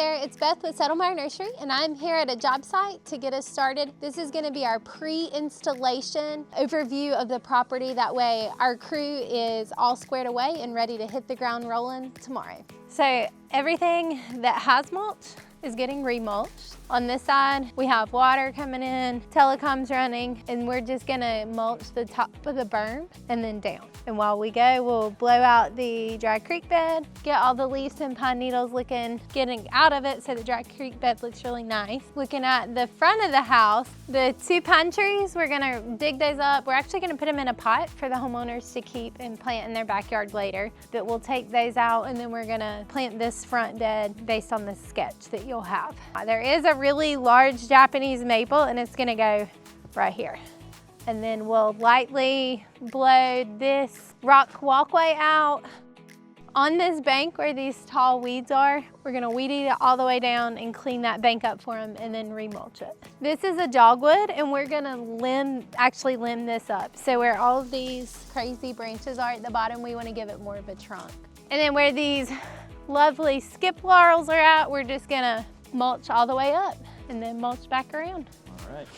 there, it's Beth with Settlemire Nursery, and I'm here at a job site to get us started. This is going to be our pre-installation overview of the property. That way our crew is all squared away and ready to hit the ground rolling tomorrow. So everything that has mulch is getting re-mulched. On this side, we have water coming in, telecom's running, and we're just gonna mulch the top of the berm and then down. And while we go, we'll blow out the dry creek bed, get all the leaves and pine needles getting out of it so the dry creek bed looks really nice. Looking at the front of the house, the 2 pine trees, we're gonna dig those up. We're actually gonna put them in a pot for the homeowners to keep and plant in their backyard later. But we'll take those out and then we're gonna plant this front bed based on the sketch that you'll have. There is a really large Japanese maple and it's gonna go right here. And then we'll lightly blow this rock walkway out. On this bank where these tall weeds are, we're gonna weed eat it all the way down and clean that bank up for them and then re-mulch it. This is a dogwood and we're gonna actually limb this up. So where all of these crazy branches are at the bottom, we wanna give it more of a trunk. And then where these lovely skip laurels are at, we're just gonna mulch all the way up and then mulch back around. All right.